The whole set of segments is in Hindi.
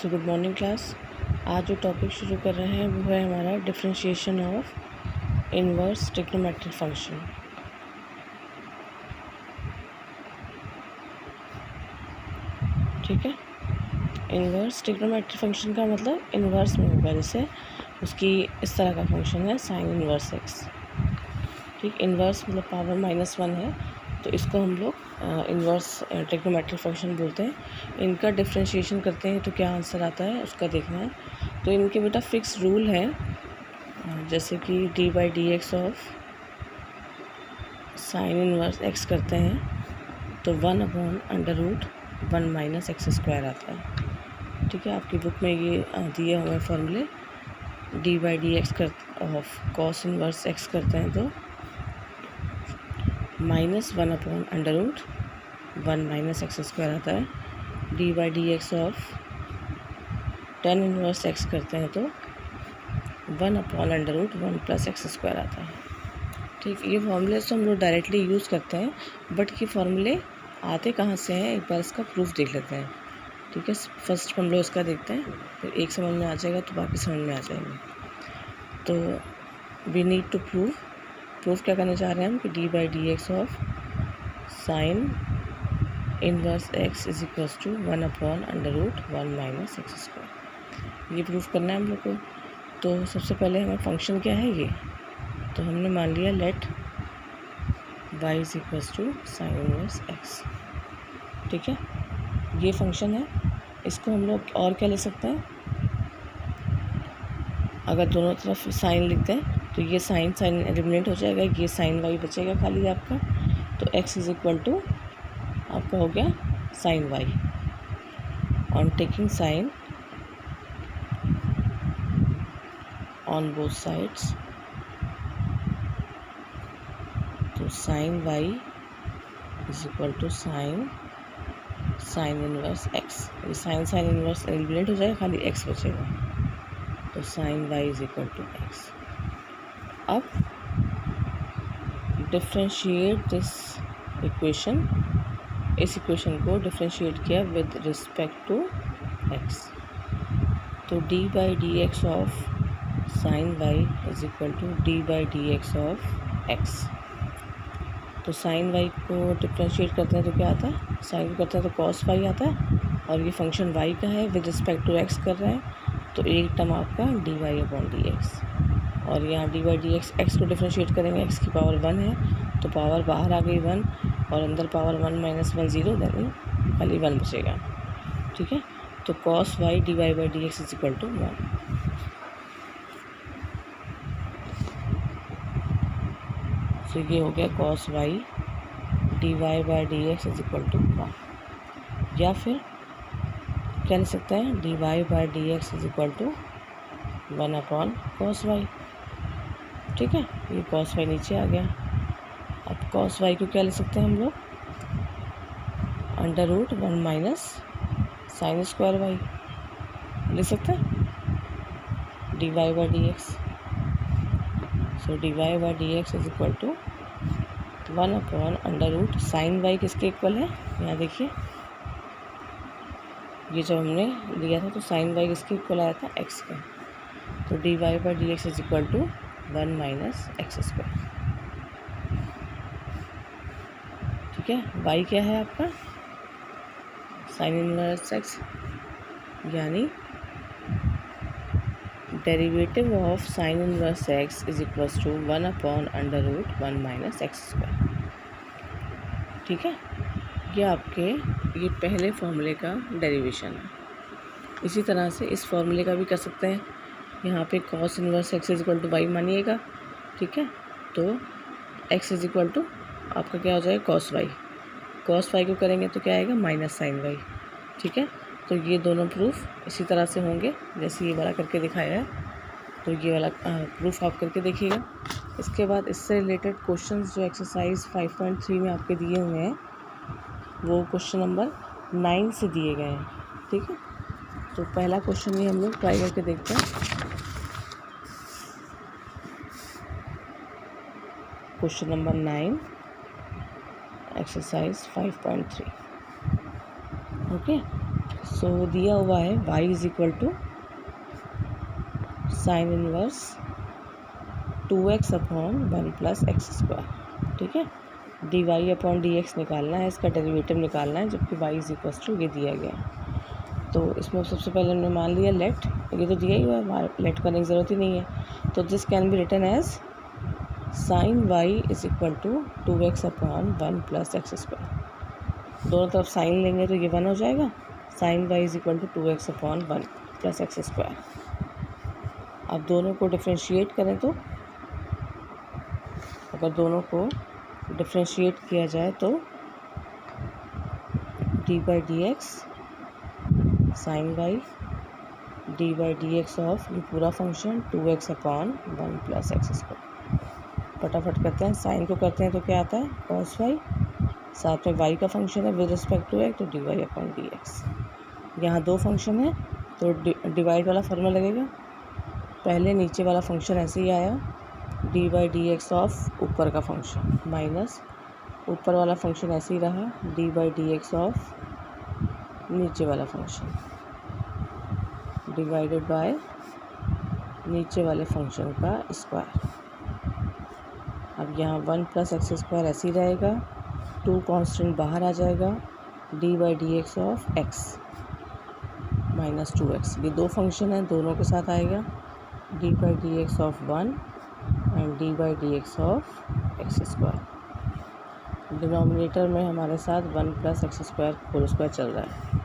So good morning class. आज जो टॉपिक शुरू कर रहे हैं वो है हमारा differentiation of inverse trigonometric function. ठीक है, इनवर्स ट्रिग्नोमेट्रिक फंक्शन का मतलब इनवर्स में होगा, जैसे उसकी इस तरह का फंक्शन है साइन इनवर्स एक्स। ठीक, इनवर्स मतलब पावर -1 है, तो इसको हम लोग इनवर्स ट्रिग्नोमेट्रिक फंक्शन बोलते हैं। इनका डिफरेंशिएशन करते हैं तो क्या आंसर आता है उसका देखना है। तो इनके बेटा फिक्स रूल है, जैसे कि d/dx of sine inverse x करते हैं तो 1/√1 - x² आता है। ठीक है, आपकी बुक में ये दिए हुए फॉर्मूले d/dx of cos inverse x करते हैं तो -1/√1 - x² आता है। d/dx of tan inverse x करते हैं तो 1/√1 + x² आता है। ठीक, ये फॉर्मूले तो हम लोग डायरेक्टली यूज़ करते हैं, बट ये फॉर्मूले आते कहाँ से हैं, एक बार इसका प्रूफ देख लेते हैं। ठीक है, फर्स्ट हम लोग इसका देखते हैं, फिर एक समझ में आ जाएगा तो बाकी समझ में आ जाएंगे। तो वी नीड टू प्रूफ क्या करने जा रहे हैं हम कि d/dx of sine inverse x is equals to 1/√1 - x²। ये प्रूफ करना है हम लोग को। तो सबसे पहले हमारा फंक्शन क्या है ये, तो हमने मान लिया let y is equals to sine inverse x। ठीक है, ये फंक्शन है। इसको हम लोग और क्या ले सकते हैं, अगर दोनों तरफ साइन लिखते हैं तो ये साइन एलिमिनेट हो जाएगा, ये साइन y बचेगा खाली आपका। तो x इज इक्वल टू आपका हो गया sine y on taking sine on both sides. तो sign y is equal to sine inverse x। ये साइन इनवर्स एलिमिनेट हो जाएगा, खाली x बचेगा। तो साइन y इज इक्वल टू x। अब डिफ्रेंशिएट दिस इक्वेशन, इस इक्वेशन को डिफ्रेंशिएट किया विद रिस्पेक्ट टू x। तो d/dx of sine y is equal to d/dx of x। तो साइन y को डिफ्रेंशिएट करते हैं तो क्या आता है, साइन को करते हैं तो कॉस y आता है, और ये फंक्शन y का है, विद रिस्पेक्ट टू x कर रहे हैं, तो एक टर्म आपका dy/dx। और यहाँ d/dx x को डिफ्रेंशिएट करेंगे, x की पावर 1 है तो पावर बाहर आ गई 1, और अंदर पावर 1 - 1 0, देन खाली 1 बचेगा। ठीक है, तो cos y dy/dx is equal to 1। तो ये हो गया cos y dy/dx is equal to 1। या फिर क्या लिख सकते हैं, dy/dx is equal to 1/cos y। ठीक है, ये cos y नीचे आ गया। अब cos y को क्या लिख सकते हैं हम लोग, √1 - sin² y लिख सकते हैं dy/dx। So dy/dx is equal to 1/√, sin y किसके इक्वल है, यहाँ देखिए, ये जब हमने लिया था तो sin y किसके इक्वल आया था, x का। तो dy/dx is equal to 1 - x²। ठीक है, y क्या है आपका, साइन इनवर्स x, यानी derivative of sine inverse x is equals to 1/√1 - x²। ठीक है, ये आपके ये पहले फॉर्मूले का डेरिवेशन है। इसी तरह से इस फॉर्मूले का भी कर सकते हैं। यहाँ पे cos inverse x is equal to y मानिएगा। ठीक है, तो x इज इक्वल टू आपका क्या हो जाएगा, cos y को करेंगे तो क्या आएगा, -sin y। ठीक है, तो ये दोनों प्रूफ इसी तरह से होंगे जैसे ये वाला करके दिखाया है। तो ये वाला प्रूफ आप करके देखिएगा। इसके बाद इससे रिलेटेड क्वेश्चंस जो एक्सरसाइज 5.3 में आपके दिए हुए हैं वो क्वेश्चन नंबर 9 से दिए गए हैं। ठीक है, तो पहला क्वेश्चन ये हम लोग ट्राई करके देखते हैं। Question number 9 exercise 5.3। Okay, so दिया हुआ है y is equal to sine inverse 2x upon 1 plus x square. ठीक है, dy अपॉन dx निकालना है, इसका डेरिवेटिव निकालना है, जबकि y इज इक्वल टू ये दिया गया है। तो इसमें सबसे पहले हमने मान लिया लेट, ये तो दिया ही हुआ है, लेट करने की ज़रूरत ही नहीं है। तो this can be written as sine y is equal to 2x upon 1 plus x square. दोनों तरफ साइन लेंगे तो ये 1 हो जाएगा, sine y is equal to 2x upon 1 plus x square. अब दोनों को डिफ्रेंशिएट करें तो, अगर दोनों को डिफ्रेंशिएट किया जाए तो d by d x sine y d by d x of ये पूरा function 2x upon 1 plus x square. फटाफट करते हैं, साइन को करते हैं तो क्या आता है कॉस वाई, साथ में y का फंक्शन है विद रिस्पेक्ट टू x तो d y upon d x. यहाँ दो फंक्शन है तो डिवाइड वाला फॉर्मूला लगेगा। पहले नीचे वाला फंक्शन ऐसे ही आया, D by d x of ऊपर का फंक्शन माइनस ऊपर वाला फंक्शन ऐसे ही रहा, D by d x of नीचे वाला फंक्शन डिवाइडेड बाय नीचे वाले फंक्शन का स्क्वायर। अब यहाँ 1 प्लस एक्स स्क्वायर ऐसे ही रहेगा, 2 कांस्टेंट बाहर आ जाएगा, d by d x of x minus 2x। ये दो फंक्शन हैं, दोनों के साथ आएगा d by d x of 1 and d by d x of x square. Denominator में हमारे साथ 1 plus x square whole square चल रहा है।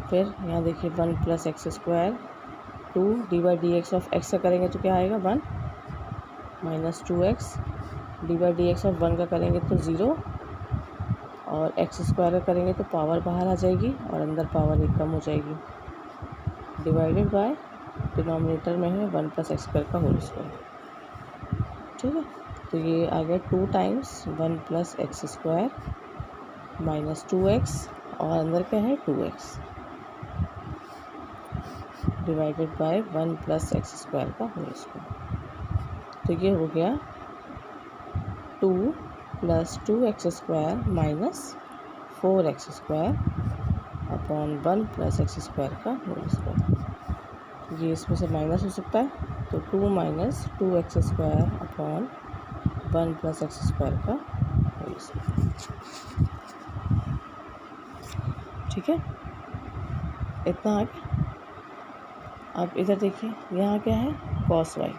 फिर यहाँ देखिए 1 plus x square 2 d by d x of x का करेंगे तो क्या आएगा 1 minus 2x, D by d x of 1 का करेंगे तो 0 और एक्स स्क्वायर का करेंगे तो पावर बाहर आ जाएगी और अंदर पावर एक कम हो जाएगी, डिवाइडेड बाय डिनोमिनेटर में है 1 प्लस एक्स स्क्वायर का होल स्क्वायर। ठीक है, तो ये आ गया 2 times 1 plus x square minus 2x और अंदर क्या है 2x divided by 1 plus x square का होल स्क्वायर। तो ये हो गया 2 plus 2x square minus 4x square upon 1 plus x square का होल स्क्वायर। ये इसमें से माइनस हो सकता है तो 2 minus 2x square upon 1 plus x square का होल स्क्वायर। ठीक है, इतना आ गया। अब इधर देखिए यहाँ क्या है कॉस वाई,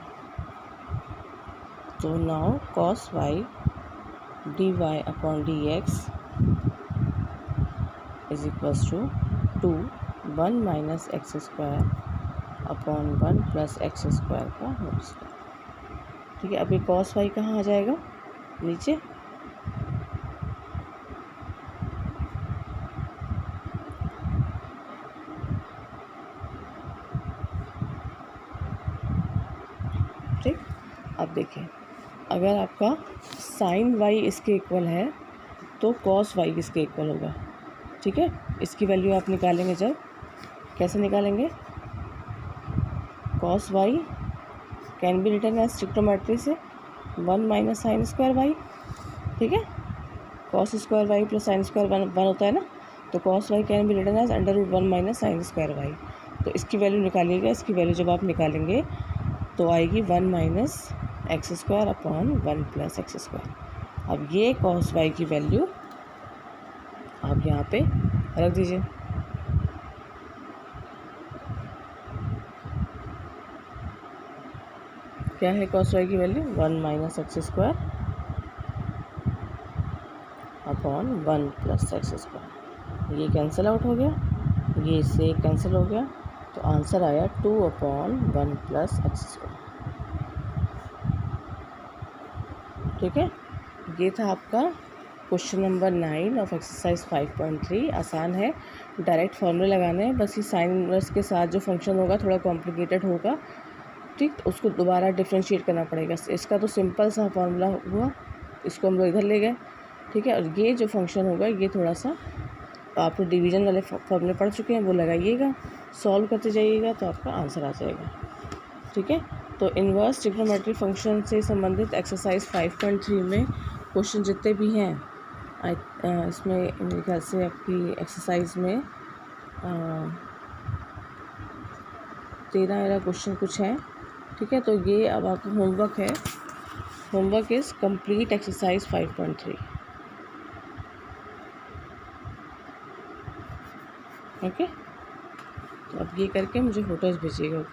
तो now cos y d y upon d x is equals to 2 1 minus x square upon 1 plus x square का होल स्क्वायर। ठीक है, अब ये कॉस वाई कहाँ आ जाएगा नीचे, ठीक। अब देखिए अगर आपका साइन वाई इसके इक्वल है तो कॉस वाई इसके इक्वल होगा। ठीक है, इसकी वैल्यू आप निकालेंगे जब, कैसे निकालेंगे, cos y can be written as trigonometry से 1 माइनस साइन स्क्वायर वाई। ठीक है, cos square y plus sine square 1 होता है ना, तो cos y can be written as under root 1 minus sine square y. तो इसकी वैल्यू निकालिएगा, इसकी वैल्यू जब आप निकालेंगे तो आएगी 1 minus x square upon 1 plus x square. अब ये कॉस वाई की वैल्यू आप यहाँ पे रख दीजिए। क्या है कॉस वाई की value 1 minus x square upon 1 plus x square. ये कैंसिल आउट हो गया, ये इससे कैंसिल हो गया, तो आंसर आया 2 अपॉन 1 प्लस एक्स स्क्वायर। ठीक है, ये था आपका क्वेश्चन नंबर 9 ऑफ एक्सरसाइज 5.3। आसान है, डायरेक्ट फॉर्मूले लगाने हैं, बस ये साइन इनवर्स के साथ जो फंक्शन होगा थोड़ा कॉम्प्लिकेटेड होगा। ठीक, तो उसको दोबारा डिफ्रेंशिएट करना पड़ेगा। इसका तो सिंपल सा फार्मूला हुआ, इसको हम लोग इधर ले गए। ठीक है, और ये जो फंक्शन होगा ये थोड़ा सा आप डिवीज़न वाले फॉर्मूले पढ़ चुके हैं, वो लगाइएगा, सॉल्व करते जाइएगा तो आपका आंसर आ जाएगा। ठीक है, तो इन्वर्स ट्रिग्नोमेट्री फंक्शन से संबंधित एक्सरसाइज 5.3 में क्वेश्चन जितने भी हैं इसमें मेरे ख्याल से आपकी एक्सरसाइज में 13 मेरा क्वेश्चन कुछ है, ठीक है। तो ये अब आपका होमवर्क है। Homework is complete exercise 5.3। Okay, तो अब ये करके मुझे फ़ोटोज़ भेजिएगा।